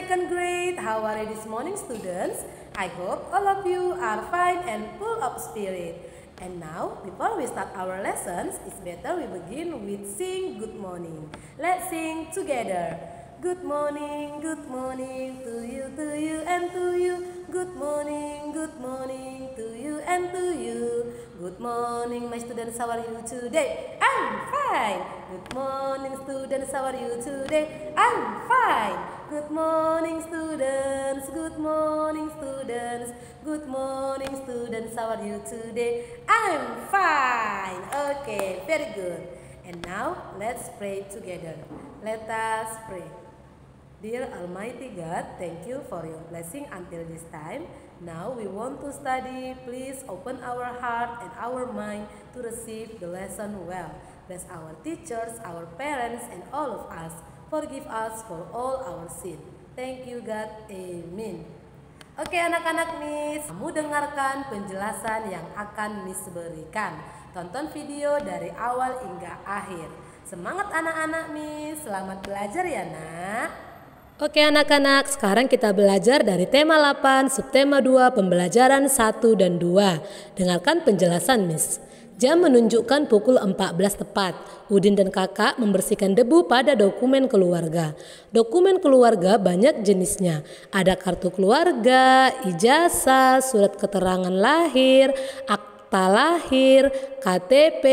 second grade. How are you this morning, students? I hope all of you are fine and full of spirit. And now, before we start our lessons, it's better we begin with sing good morning. Let's sing together. Good morning to you and to you. Good morning to you and to you. Good morning, my students, how are you today? I'm fine. Good morning, students, how are you today? I'm fine. Good morning, students. Good morning, students. Good morning, students, how are you today? I'm fine. Okay, very good. And now, let's pray together. Let us pray. Dear Almighty God, thank you for your blessing until this time. Now we want to study. Please open our heart and our mind to receive the lesson well. Bless our teachers, our parents, and all of us. Forgive us for all our sin. Thank you God. Amen. Oke anak-anak Miss, kamu dengarkan penjelasan yang akan Miss berikan. Tonton video dari awal hingga akhir. Semangat anak-anak Miss, selamat belajar ya nak. Oke anak-anak, sekarang kita belajar dari tema 8, subtema 2, pembelajaran 1 dan 2. Dengarkan penjelasan Miss. Jam menunjukkan pukul 14 tepat. Udin dan kakak membersihkan debu pada dokumen keluarga. Dokumen keluarga banyak jenisnya. Ada kartu keluarga, ijazah, surat keterangan lahir, akta lahir, KTP,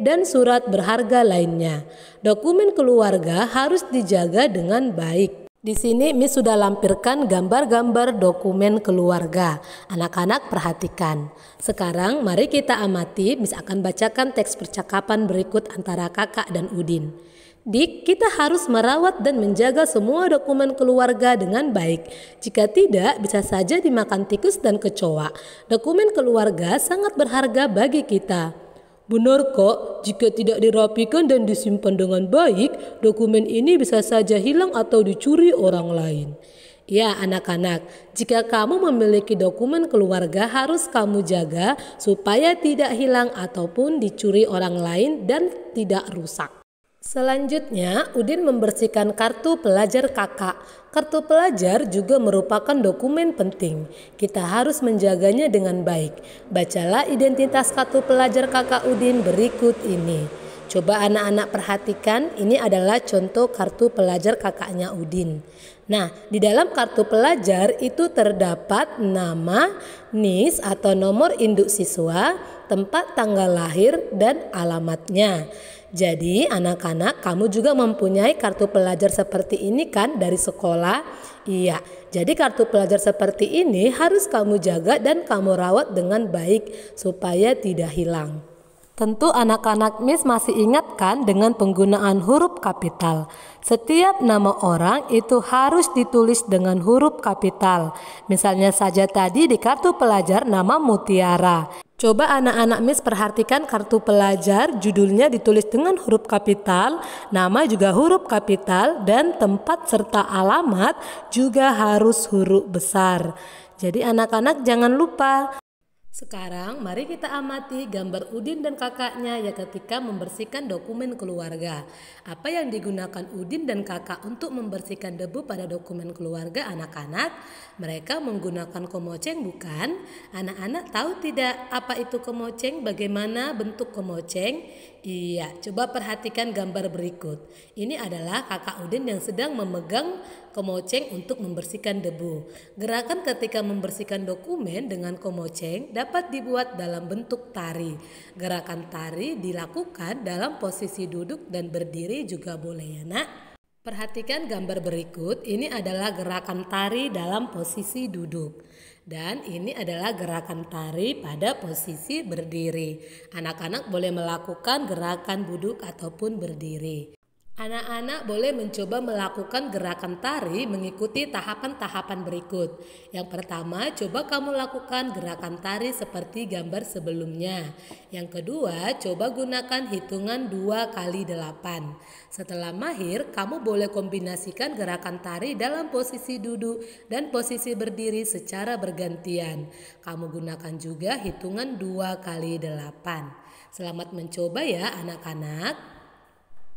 dan surat berharga lainnya. Dokumen keluarga harus dijaga dengan baik. Di sini Miss sudah lampirkan gambar-gambar dokumen keluarga. Anak-anak perhatikan. Sekarang mari kita amati. Miss akan bacakan teks percakapan berikut antara kakak dan Udin. Dik, kita harus merawat dan menjaga semua dokumen keluarga dengan baik. Jika tidak, bisa saja dimakan tikus dan kecoa. Dokumen keluarga sangat berharga bagi kita. Benar kok, jika tidak dirapikan dan disimpan dengan baik, dokumen ini bisa saja hilang atau dicuri orang lain. Ya anak-anak, jika kamu memiliki dokumen keluarga harus kamu jaga supaya tidak hilang ataupun dicuri orang lain dan tidak rusak. Selanjutnya, Udin membersihkan kartu pelajar kakak. Kartu pelajar juga merupakan dokumen penting. Kita harus menjaganya dengan baik. Bacalah identitas kartu pelajar kakak Udin berikut ini. Coba anak-anak perhatikan, ini adalah contoh kartu pelajar kakaknya Udin. Nah, di dalam kartu pelajar itu terdapat nama, NIS atau nomor induk siswa, tempat tanggal lahir, dan alamatnya. Jadi anak-anak, kamu juga mempunyai kartu pelajar seperti ini kan dari sekolah? Iya, jadi kartu pelajar seperti ini harus kamu jaga dan kamu rawat dengan baik supaya tidak hilang. Tentu anak-anak Miss masih ingat kan dengan penggunaan huruf kapital. Setiap nama orang itu harus ditulis dengan huruf kapital. Misalnya saja tadi di kartu pelajar nama Mutiara. Coba anak-anak Miss perhatikan kartu pelajar, judulnya ditulis dengan huruf kapital, nama juga huruf kapital, dan tempat serta alamat juga harus huruf besar. Jadi anak-anak jangan lupa. Sekarang mari kita amati gambar Udin dan kakaknya ya ketika membersihkan dokumen keluarga. Apa yang digunakan Udin dan kakak untuk membersihkan debu pada dokumen keluarga anak-anak? Mereka menggunakan komoceng bukan? Anak-anak tahu tidak apa itu komoceng? Bagaimana bentuk komoceng? Iya, coba perhatikan gambar berikut. Ini adalah kakak Udin yang sedang memegang komoceng untuk membersihkan debu. Gerakan ketika membersihkan dokumen dengan komoceng dapat dibuat dalam bentuk tari. Gerakan tari dilakukan dalam posisi duduk dan berdiri juga boleh ya nak. Perhatikan gambar berikut, ini adalah gerakan tari dalam posisi duduk. Dan ini adalah gerakan tari pada posisi berdiri. Anak-anak boleh melakukan gerakan duduk ataupun berdiri. Anak-anak boleh mencoba melakukan gerakan tari mengikuti tahapan-tahapan berikut. Yang pertama, coba kamu lakukan gerakan tari seperti gambar sebelumnya. Yang kedua, coba gunakan hitungan 2 kali 8. Setelah mahir, kamu boleh kombinasikan gerakan tari dalam posisi duduk dan posisi berdiri secara bergantian. Kamu gunakan juga hitungan 2 kali 8. Selamat mencoba ya anak-anak.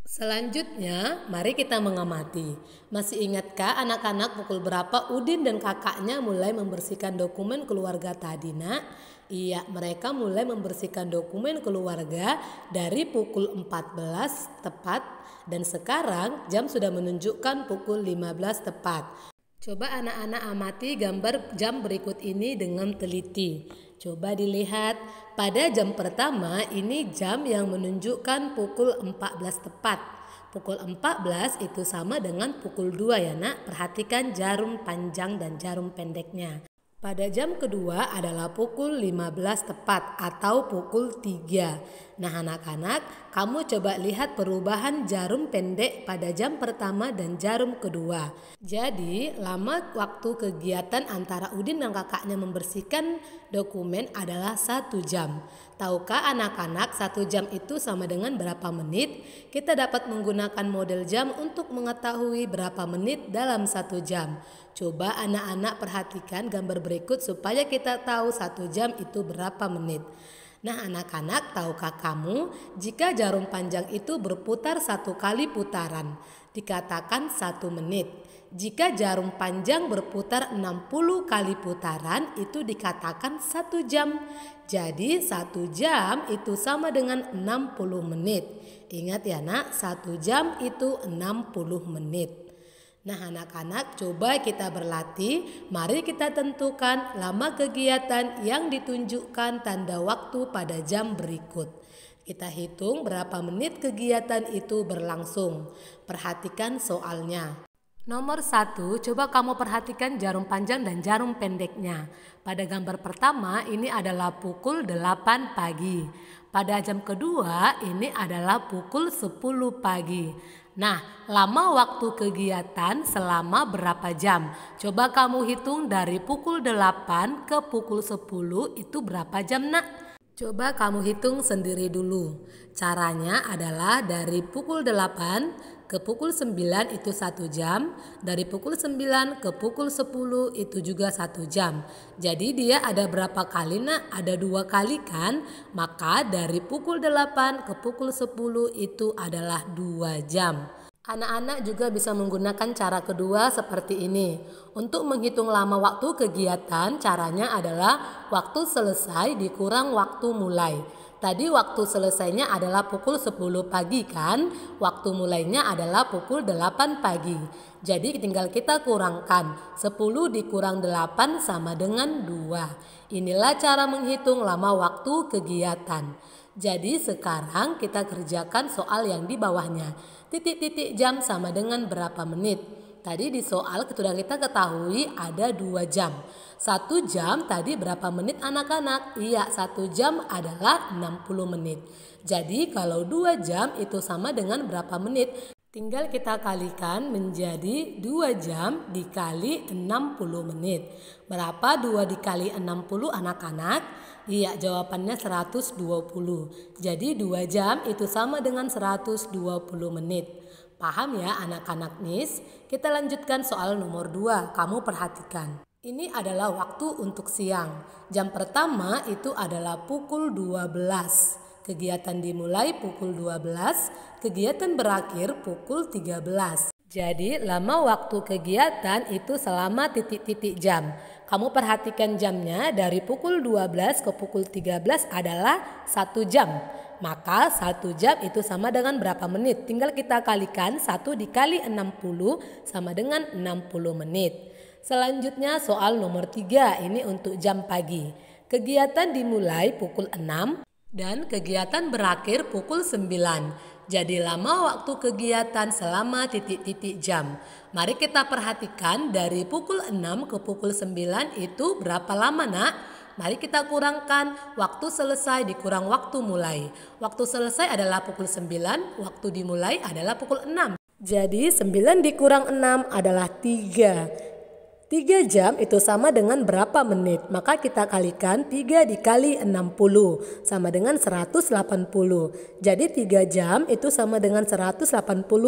Selanjutnya, mari kita mengamati. Masih ingatkah anak-anak pukul berapa Udin dan kakaknya mulai membersihkan dokumen keluarga tadi, Nak? Iya, mereka mulai membersihkan dokumen keluarga dari pukul 14 tepat dan sekarang jam sudah menunjukkan pukul 15 tepat. Coba anak-anak amati gambar jam berikut ini dengan teliti. Coba dilihat, pada jam pertama ini jam yang menunjukkan pukul 14 tepat. Pukul 14 itu sama dengan pukul 2 ya Nak. Perhatikan jarum panjang dan jarum pendeknya. Pada jam kedua adalah pukul 15 tepat atau pukul 3. Nah anak-anak, kamu coba lihat perubahan jarum pendek pada jam pertama dan jarum kedua. Jadi lama waktu kegiatan antara Udin dan kakaknya membersihkan dokumen adalah 1 jam. Tahukah anak-anak 1 jam itu sama dengan berapa menit? Kita dapat menggunakan model jam untuk mengetahui berapa menit dalam 1 jam. Coba anak-anak perhatikan gambar berikut supaya kita tahu 1 jam itu berapa menit. Nah anak-anak, tahukah kamu jika jarum panjang itu berputar 1 kali putaran dikatakan 1 menit. Jika jarum panjang berputar 60 kali putaran itu dikatakan 1 jam. Jadi 1 jam itu sama dengan 60 menit. Ingat ya Nak, 1 jam itu 60 menit. Nah anak-anak, coba kita berlatih. Mari kita tentukan lama kegiatan yang ditunjukkan tanda waktu pada jam berikut. Kita hitung berapa menit kegiatan itu berlangsung. Perhatikan soalnya. Nomor 1, coba kamu perhatikan jarum panjang dan jarum pendeknya. Pada gambar pertama ini adalah pukul 8 pagi. Pada jam kedua ini adalah pukul 10 pagi. Nah, lama waktu kegiatan selama berapa jam? Coba kamu hitung dari pukul 8 ke pukul 10 itu berapa jam Nak? Coba kamu hitung sendiri dulu. Caranya adalah dari pukul 8 ke pukul 9 itu 1 jam. Dari pukul 9 ke pukul 10 itu juga 1 jam. Jadi dia ada berapa kali Nak? Ada 2 kali kan? Maka dari pukul 8 ke pukul 10 itu adalah 2 jam. Anak-anak juga bisa menggunakan cara kedua seperti ini. Untuk menghitung lama waktu kegiatan, caranya adalah waktu selesai dikurang waktu mulai. Tadi waktu selesainya adalah pukul 10 pagi kan? Waktu mulainya adalah pukul 8 pagi. Jadi tinggal kita kurangkan. 10 dikurang 8 sama dengan 2. Inilah cara menghitung lama waktu kegiatan. Jadi sekarang kita kerjakan soal yang di bawahnya. Titik-titik jam sama dengan berapa menit. Tadi di soal sudah kita ketahui ada 2 jam. 1 jam tadi berapa menit anak-anak? Iya, 1 jam adalah 60 menit. Jadi kalau 2 jam itu sama dengan berapa menit? Tinggal kita kalikan menjadi 2 jam dikali 60 menit. Berapa 2 dikali 60 anak-anak? Iya, jawabannya 120. Jadi 2 jam itu sama dengan 120 menit. Paham ya anak-anak Nis? Kita lanjutkan soal nomor 2. Kamu perhatikan. Ini adalah waktu untuk siang. Jam pertama itu adalah pukul 12. Kegiatan dimulai pukul 12, kegiatan berakhir pukul 13. Jadi lama waktu kegiatan itu selama titik-titik jam. Kamu perhatikan jamnya dari pukul 12 ke pukul 13 adalah 1 jam. Maka 1 jam itu sama dengan berapa menit? Tinggal kita kalikan 1 dikali 60 sama dengan 60 menit. Selanjutnya soal nomor 3, ini untuk jam pagi. Kegiatan dimulai pukul 6 dan kegiatan berakhir pukul 9. Jadi lama waktu kegiatan selama titik-titik jam. Mari kita perhatikan dari pukul 6 ke pukul 9 itu berapa lama Nak? Mari kita kurangkan waktu selesai dikurang waktu mulai. Waktu selesai adalah pukul 9, waktu dimulai adalah pukul 6. Jadi 9 dikurang 6 adalah 3. 3 jam itu sama dengan berapa menit? Maka kita kalikan 3 dikali 60 sama dengan 180. Jadi 3 jam itu sama dengan 180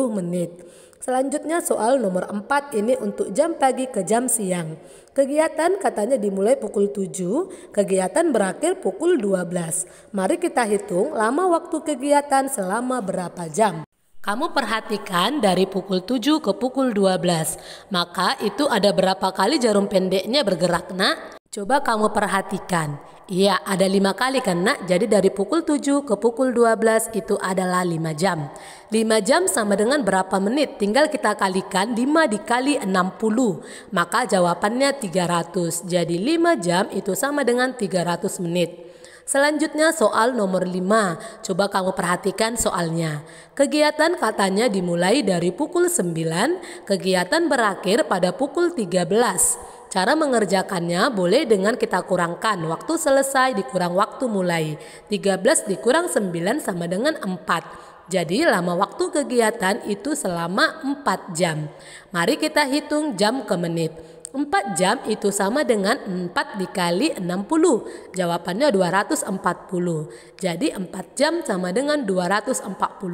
menit. Selanjutnya soal nomor 4 ini untuk jam pagi ke jam siang. Kegiatan katanya dimulai pukul 7, kegiatan berakhir pukul 12. Mari kita hitung lama waktu kegiatan selama berapa jam. Kamu perhatikan dari pukul 7 ke pukul 12. Maka itu ada berapa kali jarum pendeknya bergerak, nak? Coba kamu perhatikan. Iya, ada 5 kali kan, nak? Jadi dari pukul 7 ke pukul 12 itu adalah 5 jam. 5 jam sama dengan berapa menit? Tinggal kita kalikan 5 dikali 60. Maka jawabannya 300. Jadi 5 jam itu sama dengan 300 menit. Selanjutnya soal nomor 5. Coba kamu perhatikan soalnya. Kegiatan katanya dimulai dari pukul 9, kegiatan berakhir pada pukul 13. Cara mengerjakannya boleh dengan kita kurangkan waktu selesai dikurang waktu mulai. 13 dikurang 9 sama dengan 4. Jadi lama waktu kegiatan itu selama 4 jam. Mari kita hitung jam ke menit. 4 jam itu sama dengan 4 dikali 60. Jawabannya 240. Jadi 4 jam sama dengan 240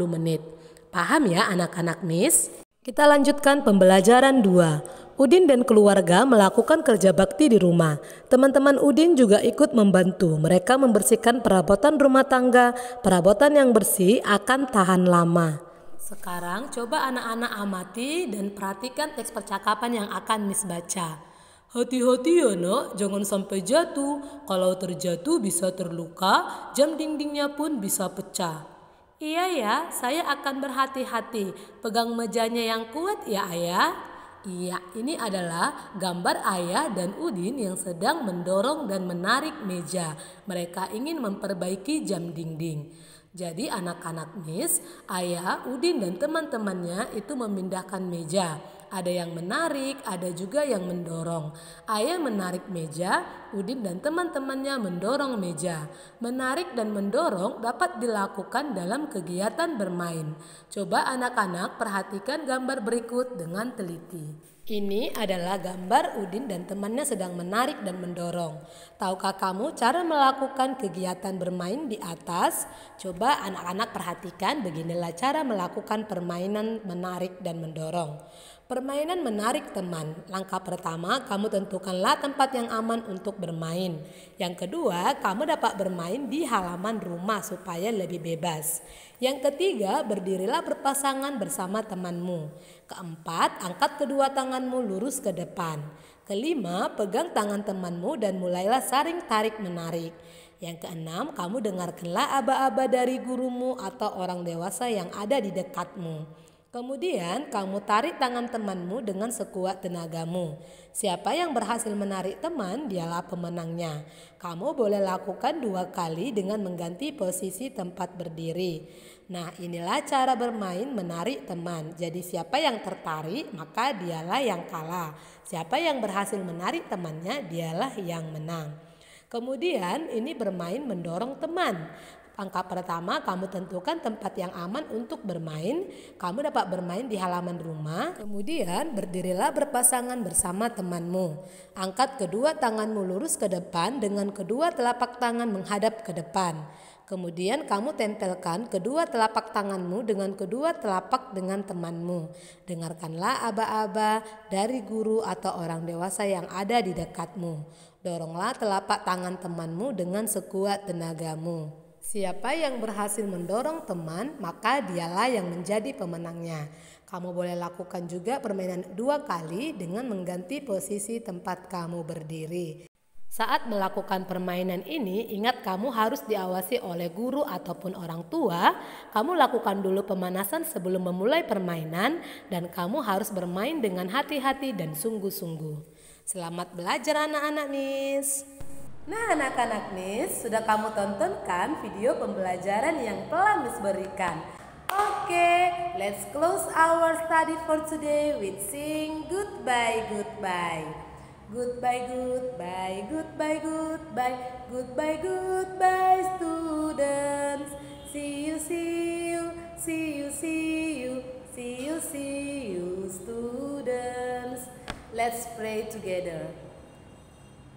menit. Paham ya anak-anak Miss? Kita lanjutkan pembelajaran 2. Udin dan keluarga melakukan kerja bakti di rumah. Teman-teman Udin juga ikut membantu. Mereka membersihkan perabotan rumah tangga. Perabotan yang bersih akan tahan lama. Sekarang coba anak-anak amati dan perhatikan teks percakapan yang akan Miss baca. Hati-hati ya nak, jangan sampai jatuh. Kalau terjatuh bisa terluka, jam dindingnya pun bisa pecah. Iya ya, saya akan berhati-hati. Pegang mejanya yang kuat ya ayah. Iya, ini adalah gambar ayah dan Udin yang sedang mendorong dan menarik meja. Mereka ingin memperbaiki jam dinding. Jadi anak-anak Miss, ayah, Udin dan teman-temannya itu memindahkan meja. Ada yang menarik, ada juga yang mendorong. Ayah menarik meja, Udin dan teman-temannya mendorong meja. Menarik dan mendorong dapat dilakukan dalam kegiatan bermain. Coba anak-anak perhatikan gambar berikut dengan teliti. Ini adalah gambar Udin dan temannya sedang menarik dan mendorong. Tahukah kamu cara melakukan kegiatan bermain di atas? Coba anak-anak perhatikan, beginilah cara melakukan permainan menarik dan mendorong. Permainan menarik teman. Langkah pertama, kamu tentukanlah tempat yang aman untuk bermain. Yang kedua, kamu dapat bermain di halaman rumah supaya lebih bebas. Yang ketiga, berdirilah berpasangan bersama temanmu. Keempat, angkat kedua tanganmu lurus ke depan. Kelima, pegang tangan temanmu dan mulailah saring tarik menarik. Yang keenam, kamu dengarkanlah aba-aba dari gurumu atau orang dewasa yang ada di dekatmu. Kemudian kamu tarik tangan temanmu dengan sekuat tenagamu. Siapa yang berhasil menarik teman, dialah pemenangnya. Kamu boleh lakukan 2 kali dengan mengganti posisi tempat berdiri. Nah, inilah cara bermain menarik teman. Jadi siapa yang tertarik, maka dialah yang kalah. Siapa yang berhasil menarik temannya, dialah yang menang. Kemudian ini bermain mendorong teman. Langkah pertama, kamu tentukan tempat yang aman untuk bermain. Kamu dapat bermain di halaman rumah. Kemudian berdirilah berpasangan bersama temanmu. Angkat kedua tanganmu lurus ke depan dengan kedua telapak tangan menghadap ke depan. Kemudian kamu tempelkan kedua telapak tanganmu dengan kedua telapak dengan temanmu. Dengarkanlah aba-aba dari guru atau orang dewasa yang ada di dekatmu. Doronglah telapak tangan temanmu dengan sekuat tenagamu. Siapa yang berhasil mendorong teman, maka dialah yang menjadi pemenangnya. Kamu boleh lakukan juga permainan 2 kali dengan mengganti posisi tempat kamu berdiri. Saat melakukan permainan ini, ingat kamu harus diawasi oleh guru ataupun orang tua. Kamu lakukan dulu pemanasan sebelum memulai permainan dan kamu harus bermain dengan hati-hati dan sungguh-sungguh. Selamat belajar anak-anak Miss. Nah anak-anak Miss, sudah kamu tonton kan video pembelajaran yang telah Miss berikan? Oke, let's close our study for today with sing goodbye, goodbye. Goodbye, goodbye, goodbye, goodbye, goodbye, goodbye students. See you, see you, see you, see you, see you, see you students. Let's pray together.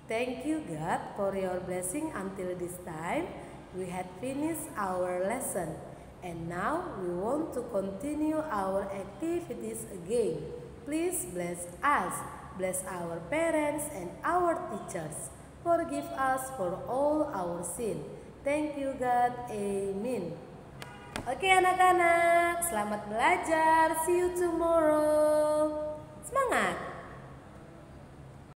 Thank you God for your blessing until this time. We had finished our lesson and now we want to continue our activities again. Please bless us, bless our parents and our teachers. Forgive us for all our sin. Thank you God. Amen. Oke anak-anak, selamat belajar. See you tomorrow.